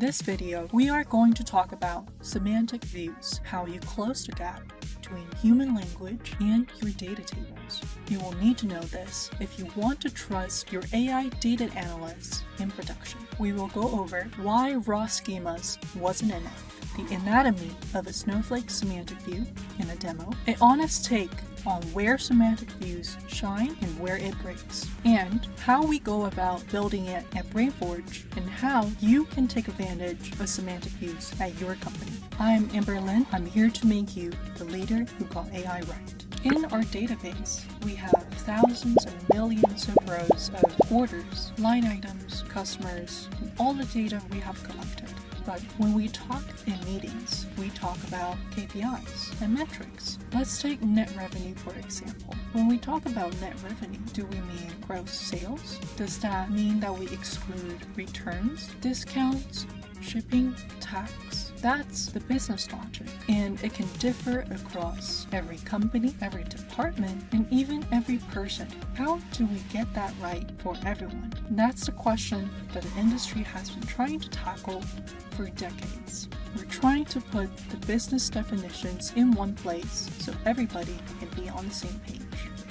this video, we are going to talk about semantic views, how you close the gap between human language and your data tables. You will need to know this if you want to trust your AI data analysts in production. We will go over why raw schemas wasn't enough, the anatomy of a Snowflake semantic view in a demo, an honest take on where semantic views shine and where it breaks, and how we go about building it at Brainforge and how you can take advantage of semantic views at your company. I'm Amber Lin. I'm here to make you the leader who got AI right. In our database, we have thousands and millions of rows of orders, line items, customers, and all the data we have collected. But when we talk in meetings, we talk about KPIs and metrics. Let's take net revenue for example. When we talk about net revenue, do we mean gross sales? Does that mean that we exclude returns, discounts, shipping, tax? That's the business logic, and it can differ across every company, every department, and even every person. How do we get that right for everyone? And that's the question that the industry has been trying to tackle for decades. We're trying to put the business definitions in one place so everybody can be on the same page.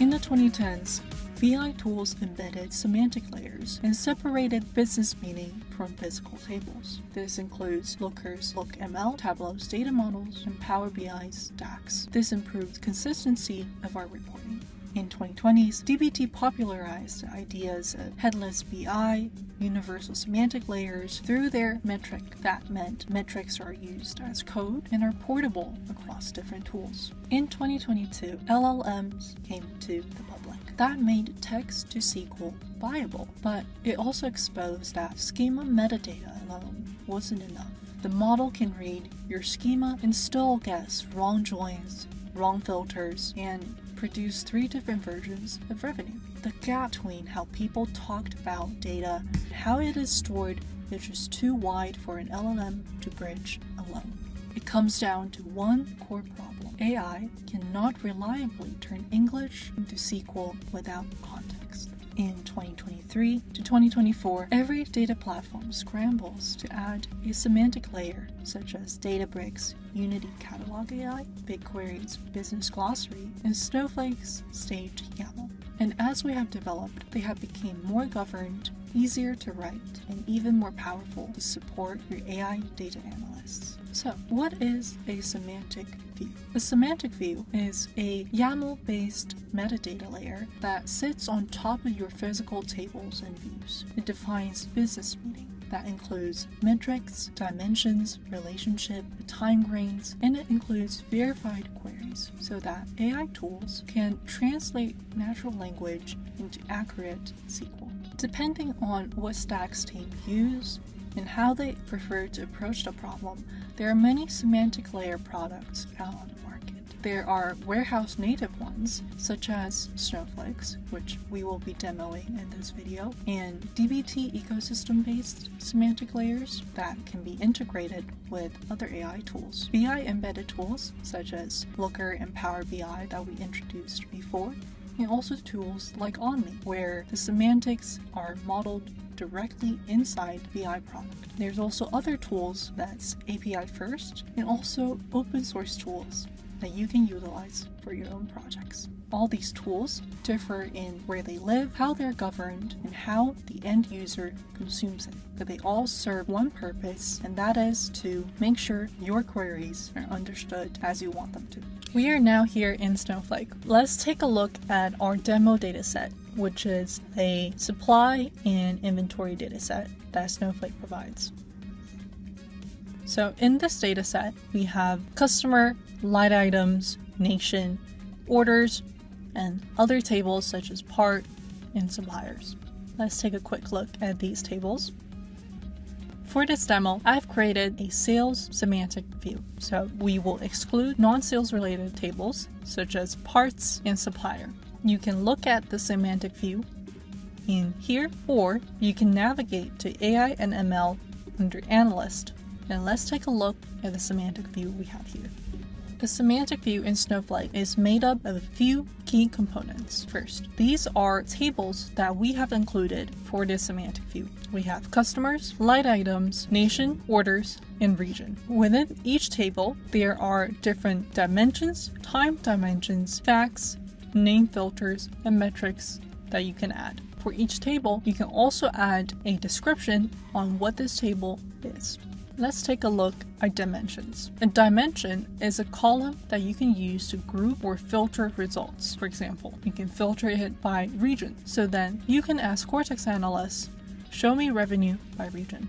In the 2010s, BI tools embedded semantic layers and separated business meaning from physical tables. This includes Looker's LookML, Tableau's data models, and Power BI's DAX. This improved consistency of our reporting. In 2020s, dbt popularized the ideas of headless BI, universal semantic layers through their metric. That meant metrics are used as code and are portable across different tools. In 2022, LLMs came to the public. That made text to SQL viable, but it also exposed that schema metadata alone wasn't enough. The model can read your schema and still guess wrong joins, wrong filters, and produce 3 different versions of revenue. The gap between how people talked about data and how it is stored is just too wide for an LLM to bridge alone. It comes down to one core problem. AI cannot reliably turn English into SQL without context. In 2023 to 2024, every data platform scrambles to add a semantic layer, such as Databricks' Unity Catalog AI, BigQuery's Business Glossary, and Snowflake's Staged YAML. And as we have developed, they have become more governed, easier to write, and even more powerful to support your AI data analysts. So, what is a semantic view? A semantic view is a YAML-based metadata layer that sits on top of your physical tables and views. It defines business meaning. That includes metrics, dimensions, relationship, time grains, and it includes verified queries so that AI tools can translate natural language into accurate SQL. Depending on what stacks teams use and how they prefer to approach the problem, there are many semantic layer products out on the market. There are warehouse native ones, such as Snowflake's, which we will be demoing in this video, and dbt ecosystem-based semantic layers that can be integrated with other AI tools. BI embedded tools, such as Looker and Power BI that we introduced before, and also tools like Omni, where the semantics are modeled directly inside the BI product. There's also other tools that's API first, and also open source tools that you can utilize for your own projects. All these tools differ in where they live, how they're governed, and how the end user consumes it. But they all serve one purpose, and that is to make sure your queries are understood as you want them to. We are now here in Snowflake. Let's take a look at our demo dataset, which is a supply and inventory dataset that Snowflake provides. So in this dataset, we have customer, line items, nation, orders, and other tables such as part and suppliers. Let's take a quick look at these tables. For this demo, I've created a sales semantic view. So we will exclude non-sales related tables such as parts and supplier. You can look at the semantic view in here, or you can navigate to AI and ML under Analyst. And let's take a look at the semantic view we have here. The semantic view in Snowflake is made up of a few key components. First, these are tables that we have included for this semantic view. We have customers, line items, nation, orders, and region. Within each table, there are different dimensions, time dimensions, facts, name filters, and metrics that you can add. For each table, you can also add a description on what this table is. Let's take a look at dimensions. A dimension is a column that you can use to group or filter results. For example, you can filter it by region. So then you can ask Cortex Analyst, show me revenue by region.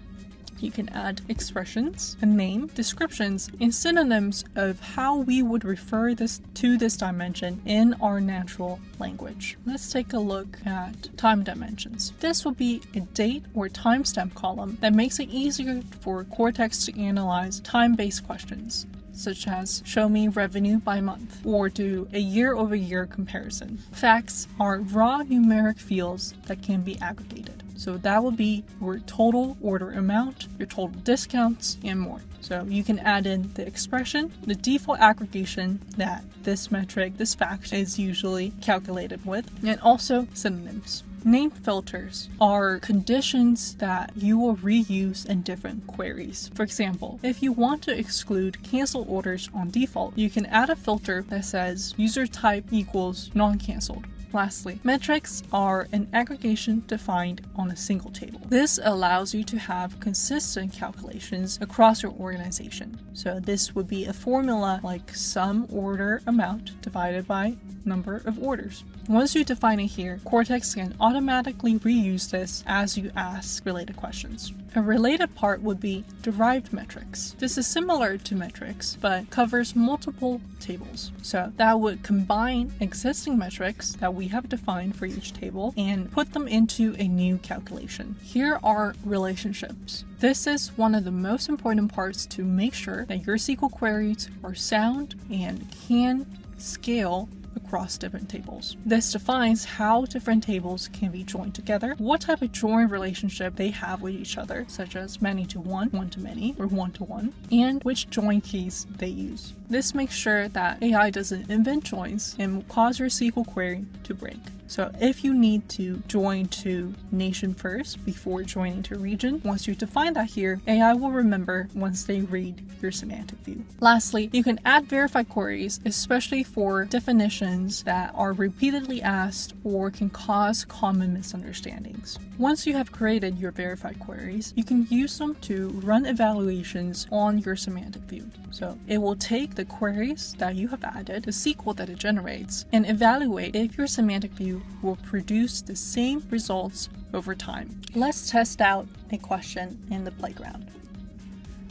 You can add expressions, a name, descriptions, and synonyms of how we would refer to this dimension in our natural language. Let's take a look at time dimensions. This will be a date or timestamp column that makes it easier for Cortex to analyze time-based questions, such as show me revenue by month, or do a year-over-year comparison. Facts are raw numeric fields that can be aggregated. So that will be your total order amount, your total discounts, and more. So you can add in the expression, the default aggregation that this metric, this fact is usually calculated with, and also synonyms. Name filters are conditions that you will reuse in different queries. For example, if you want to exclude cancel orders on default, you can add a filter that says user type equals non-canceled. Lastly, metrics are an aggregation defined on a single table. This allows you to have consistent calculations across your organization. So this would be a formula like sum order amount divided by number of orders. Once you define it here, Cortex can automatically reuse this as you ask related questions. A related part would be derived metrics. This is similar to metrics, but covers multiple tables. So that would combine existing metrics that we have defined for each table and put them into a new calculation. Here are relationships. This is one of the most important parts to make sure that your SQL queries are sound and can scale across different tables. This defines how different tables can be joined together, what type of join relationship they have with each other, such as many to one, one to many, or one to one, and which join keys they use. This makes sure that AI doesn't invent joins and cause your SQL query to break. So if you need to join to nation first before joining to region, once you define that here, AI will remember once they read your semantic view. Lastly, you can add verified queries, especially for definitions that are repeatedly asked or can cause common misunderstandings. Once you have created your verified queries, you can use them to run evaluations on your semantic view. So it will take the queries that you have added, the SQL that it generates, and evaluate if your semantic view will produce the same results over time. Let's test out a question in the playground.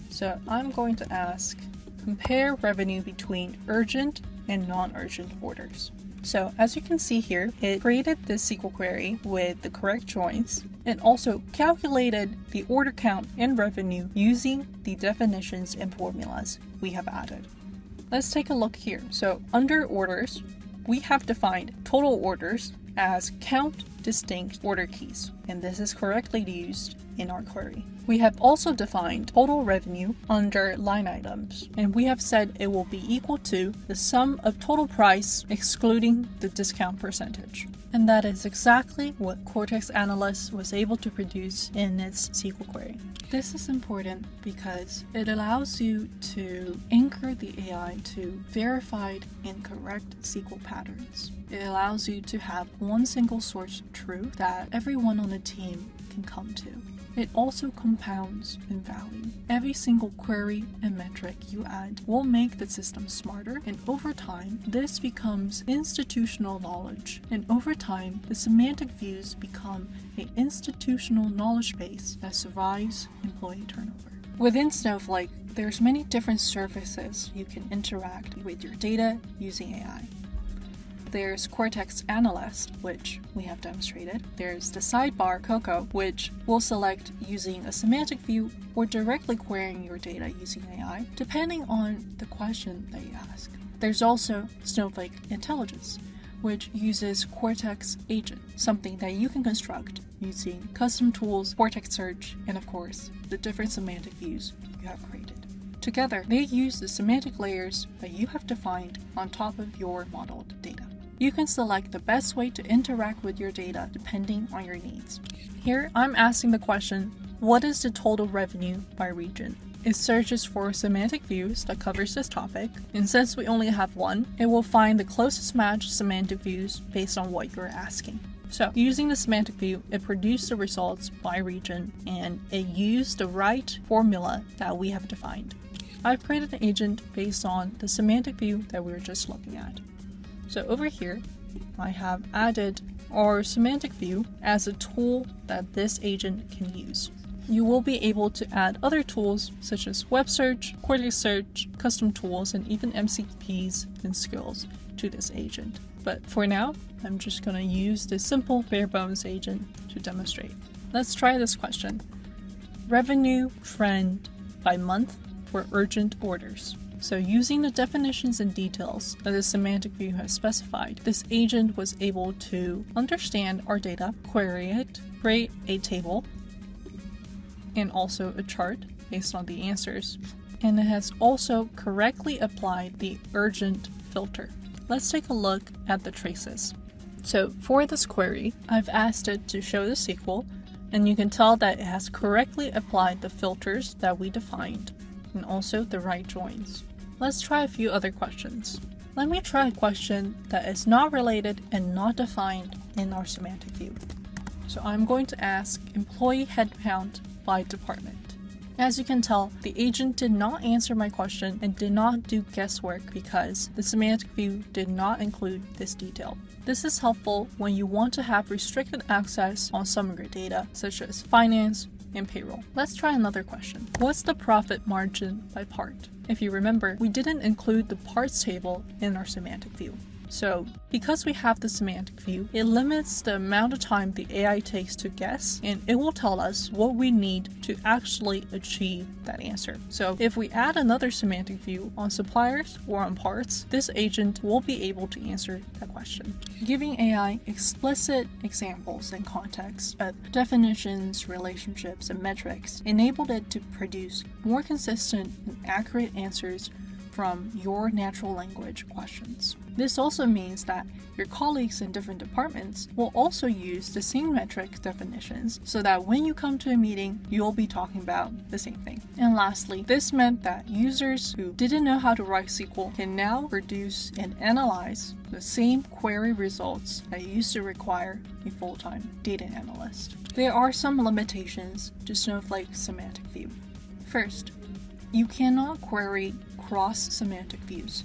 So I'm going to ask, compare revenue between urgent and non-urgent orders. So as you can see here, it created this SQL query with the correct joins and also calculated the order count and revenue using the definitions and formulas we have added. Let's take a look here. So under orders, we have defined total orders as count distinct order keys, and this is correctly used in our query. We have also defined total revenue under line items, and we have said it will be equal to the sum of total price excluding the discount percentage. And that is exactly what Cortex Analyst was able to produce in its SQL query. This is important because it allows you to anchor the AI to verified and correct SQL patterns. It allows you to have one single source of truth that everyone on the team can come to. It also compounds in value. Every single query and metric you add will make the system smarter, and over time, this becomes institutional knowledge. And over time, the semantic views become an institutional knowledge base that survives employee turnover. Within Snowflake, there's many different surfaces you can interact with your data using AI. There's Cortex Analyst, which we have demonstrated. There's the sidebar Coco, which will select using a semantic view or directly querying your data using AI, depending on the question that you ask. There's also Snowflake Intelligence, which uses Cortex Agent, something that you can construct using custom tools, Cortex Search, and of course, the different semantic views you have created. Together, they use the semantic layers that you have defined on top of your modeled data. You can select the best way to interact with your data depending on your needs. Here, I'm asking the question, what is the total revenue by region? It searches for semantic views that covers this topic, and since we only have one, it will find the closest match semantic views based on what you're asking. So, using the semantic view, it produced the results by region, and it used the right formula that we have defined. I've created an agent based on the semantic view that we were just looking at. So over here, I have added our semantic view as a tool that this agent can use. You will be able to add other tools such as web search, Cortex search, custom tools, and even MCPs and skills to this agent. But for now, I'm just going to use this simple bare bones agent to demonstrate. Let's try this question. Revenue trend by month for urgent orders. So using the definitions and details that the semantic view has specified, this agent was able to understand our data, query it, create a table, and also a chart based on the answers. And it has also correctly applied the urgent filter. Let's take a look at the traces. So for this query, I've asked it to show the SQL, and you can tell that it has correctly applied the filters that we defined, and also the right joins. Let's try a few other questions. Let me try a question that is not related and not defined in our semantic view. So I'm going to ask employee headcount by department. As you can tell, the agent did not answer my question and did not do guesswork because the semantic view did not include this detail. This is helpful when you want to have restricted access on some of your data, such as finance and payroll. Let's try another question. What's the profit margin by part? If you remember, we didn't include the parts table in our semantic view. So, because we have the semantic view, it limits the amount of time the AI takes to guess, and it will tell us what we need to actually achieve that answer. So, if we add another semantic view on suppliers or on parts, this agent will be able to answer that question. Giving AI explicit examples and context of definitions, relationships, and metrics enabled it to produce more consistent and accurate answers from your natural language questions. This also means that your colleagues in different departments will also use the same metric definitions so that when you come to a meeting, you'll be talking about the same thing. And lastly, this meant that users who didn't know how to write SQL can now produce and analyze the same query results that used to require a full-time data analyst. There are some limitations to Snowflake Semantic View. First, you cannot query cross-semantic views.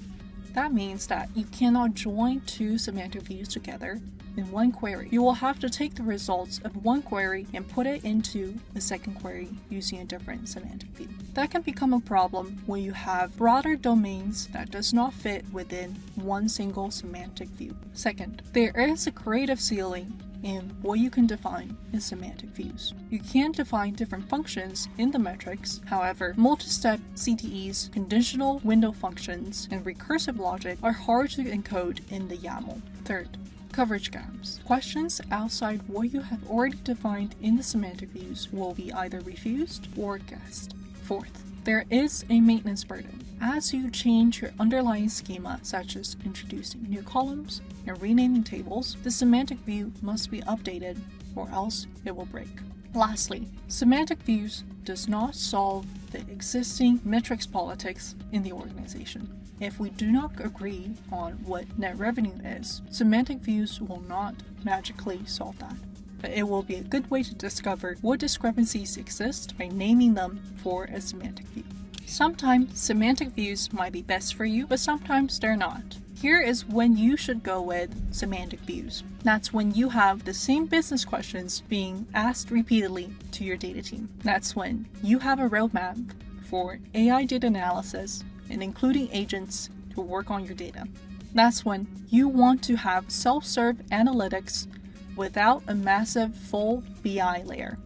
That means that you cannot join two semantic views together in one query. You will have to take the results of one query and put it into a second query using a different semantic view. That can become a problem when you have broader domains that does not fit within one single semantic view. Second, there is a creative ceiling in what you can define in semantic views. You can define different functions in the metrics. However, multi-step CTEs, conditional window functions, and recursive logic are hard to encode in the YAML. Third, coverage gaps. Questions outside what you have already defined in the semantic views will be either refused or guessed. Fourth, there is a maintenance burden. As you change your underlying schema, such as introducing new columns and renaming tables, the semantic view must be updated or else it will break. Lastly, semantic views does not solve the existing metrics politics in the organization. If we do not agree on what net revenue is, semantic views will not magically solve that. But it will be a good way to discover what discrepancies exist by naming them for a semantic view. Sometimes semantic views might be best for you, but sometimes they're not. Here is when you should go with semantic views. That's when you have the same business questions being asked repeatedly to your data team. That's when you have a roadmap for AI data analysis and including agents to work on your data. That's when you want to have self-serve analytics without a massive full BI layer.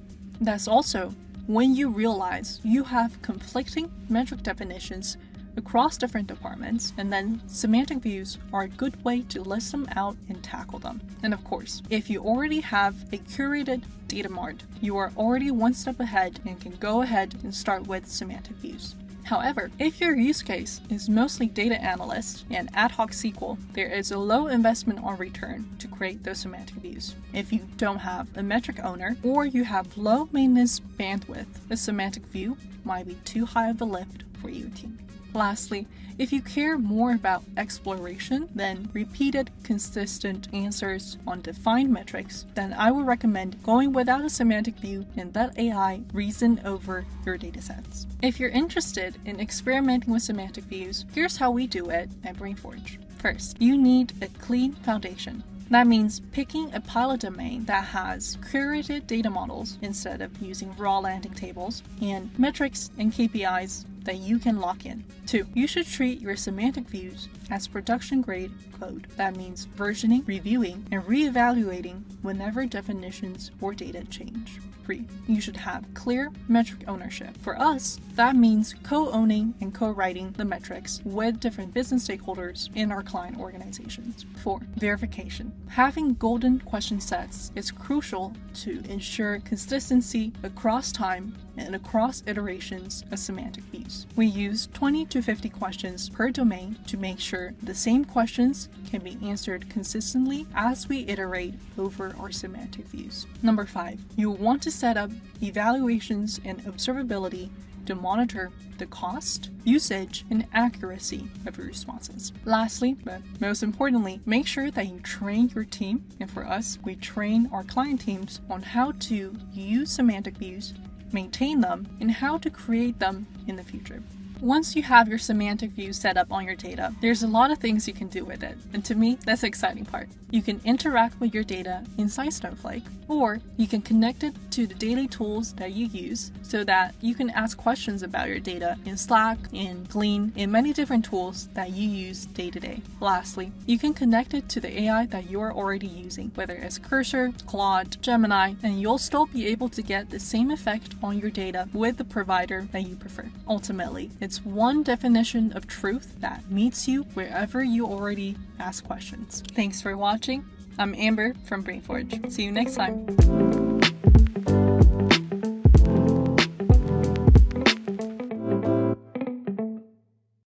That's also when you realize you have conflicting metric definitions across different departments, and then semantic views are a good way to list them out and tackle them. And of course, if you already have a curated data mart, you are already one step ahead and can go ahead and start with semantic views. However, if your use case is mostly data analyst and ad hoc SQL, there is a low investment on return to create those semantic views. If you don't have a metric owner or you have low maintenance bandwidth, a semantic view might be too high of a lift for your team. Lastly, if you care more about exploration than repeated, consistent answers on defined metrics, then I would recommend going without a semantic view and let AI reason over your datasets. If you're interested in experimenting with semantic views, here's how we do it at Brainforge. First, you need a clean foundation. That means picking a pilot domain that has curated data models instead of using raw landing tables, and metrics and KPIs that you can lock in. 2. You should treat your semantic views as production-grade code. That means versioning, reviewing, and reevaluating whenever definitions or data change. 3. You should have clear metric ownership. For us, that means co-owning and co-writing the metrics with different business stakeholders in our client organizations. 4. Verification. Having golden question sets is crucial to ensure consistency across time and across iterations of semantic views. We use 20 to 50 questions per domain to make sure the same questions can be answered consistently as we iterate over our semantic views. Number 5, you will want to set up evaluations and observability to monitor the cost, usage, and accuracy of your responses. Lastly, but most importantly, make sure that you train your team, and for us, we train our client teams on how to use semantic views, maintain them, and how to create them in the future. Once you have your semantic view set up on your data, there's a lot of things you can do with it, and to me, that's the exciting part. You can interact with your data inside Snowflake, or you can connect it to the daily tools that you use so that you can ask questions about your data in Slack, in Glean, in many different tools that you use day to day. Lastly, you can connect it to the AI that you're already using, whether it's Cursor, Claude, Gemini, and you'll still be able to get the same effect on your data with the provider that you prefer. Ultimately, it's one definition of truth that meets you wherever you already ask questions. Thanks for watching. I'm Amber from Brainforge. See you next time.